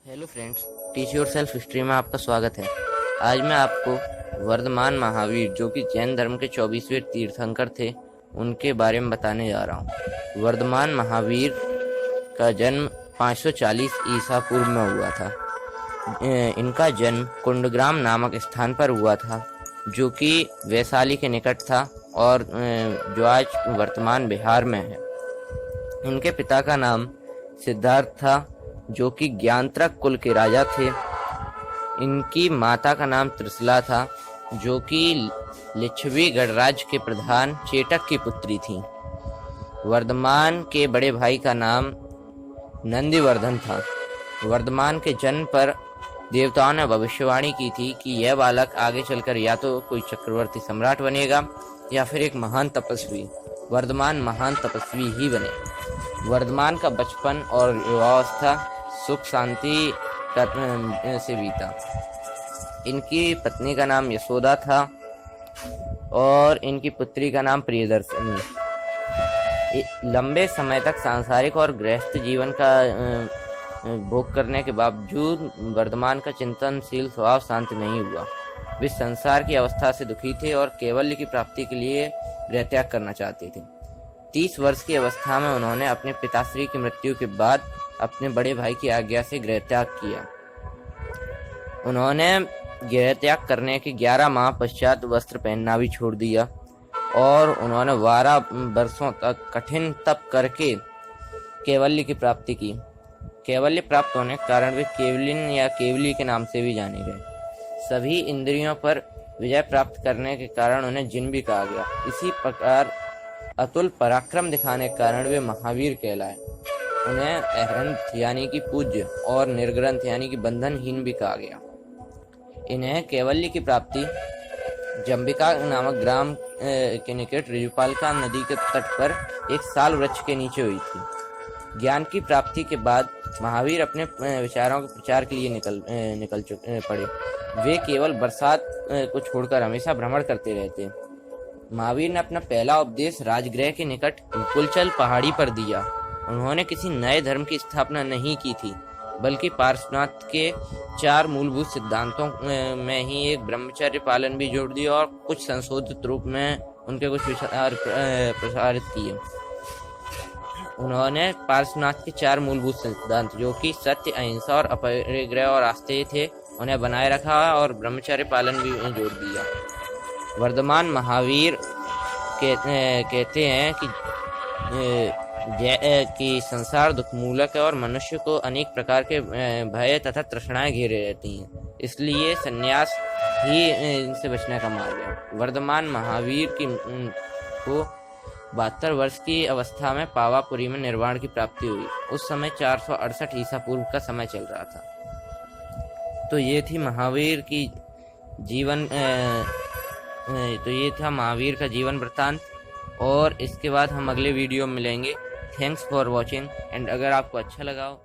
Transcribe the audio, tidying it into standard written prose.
Hello friends, teach your self history में आपका स्वागत है। आज मैं आपको वर्धमान महावीर जो कि जैन धर्म के 24वें तीर्थंकर थे उनके बारे में बताने जा रहा हूँ। वर्धमान महावीर का जन्म 540 ईसा पूर्व में हुआ था। इनका जन्म कुंडग्राम नामक स्थान पर हुआ था जो कि वैशाली के निकट था और जो आज वर्तमान बिहार में है। इनके पिता का नाम सिद्धार्थ था जो कि ज्ञानत्रक कुल के राजा थे। इनकी माता का नाम त्रिशला था जो कि लिच्छवी गणराज्य के प्रधान चेटक की पुत्री थी। वर्धमान के बड़े भाई का नाम नंदिवर्धन था। वर्धमान के जन्म पर देवताओं ने भविष्यवाणी की थी कि यह बालक आगे चलकर या तो कोई चक्रवर्ती सम्राट बनेगा या फिर एक महान तपस्वी। वर्धमान महान तपस्वी ही बने। वर्धमान का बचपन और युवावस्था सुख शांति से बीता। इनकी पत्नी का नाम यशोदा था और इनकी पुत्री का नाम प्रियदर्शनी। लंबे समय तक सांसारिक और गृहस्थ जीवन का भोग करने के बावजूद वर्धमान का चिंतनशील स्वभाव शांत नहीं हुआ। वे संसार की अवस्था से दुखी थे और कैवल्य की प्राप्ति के लिए गृहत्याग करना चाहते थे। 30 वर्ष की अवस्था में उन्होंने अपने पिताश्री की मृत्यु के बाद अपने बड़े भाई की आज्ञा से गृहत्याग किया। उन्होंने गृहत्याग करने के 11 माह पश्चात वस्त्र पहनना भी छोड़ दिया और उन्होंने 12 वर्षों तक कठिन तप करके कैवल्य की प्राप्ति की। कैवल्य प्राप्त होने के कारण वे केवलिन या केवली के नाम से भी जाने गए। सभी इंद्रियों पर विजय प्राप्त करने के कारण उन्हें जिन भी कहा गया। इसी प्रकार अतुल पराक्रम दिखाने के कारण वे महावीर कहलाए। उन्हें अहंत यानी कि पूज्य और निर्ग्रंथ यानी कि बंधनहीन भी कहा गया। इन्हें कैवल्य की प्राप्ति जंबिका नामक ग्राम के निकट ऋजुपालिका नदी के तट पर एक साल वृक्ष के नीचे हुई थी। ज्ञान की प्राप्ति के बाद महावीर अपने विचारों के प्रचार के लिए निकल पड़े। वे केवल बरसात को छोड़कर हमेशा भ्रमण करते रहते। महावीर ने अपना पहला उपदेश राजगृह के निकट कुलचल पहाड़ी पर दिया। उन्होंने किसी नए धर्म की स्थापना नहीं की थी बल्कि पार्श्वनाथ के 4 मूलभूत सिद्धांतों में ही एक ब्रह्मचर्य पालन भी जोड़ दिया और कुछ संशोधित रूप में उनके कुछ विचार प्रसारित किए। उन्होंने पार्श्वनाथ के 4 मूलभूत सिद्धांत जो कि सत्य, अहिंसा और अपरिग्रह और आस्तेय थे उन्हें बनाए रखा और ब्रह्मचर्य पालन भी जोड़ दिया। वर्धमान महावीर कहते हैं कि संसार दुखमूलक है और मनुष्य को अनेक प्रकार के भय तथा तृष्णाएं घेरे रहती हैं, इसलिए संन्यास ही इनसे बचने का मार्ग है। वर्धमान महावीर को 72 वर्ष की अवस्था में पावापुरी में निर्वाण की प्राप्ति हुई। उस समय 468 ईसा पूर्व का समय चल रहा था। तो ये थी महावीर की जीवन तो ये था महावीर का जीवन वृत्तांत और इसके बाद हम अगले वीडियो में मिलेंगे। थैंक्स फॉर वॉचिंग एंड अगर आपको अच्छा लगा हो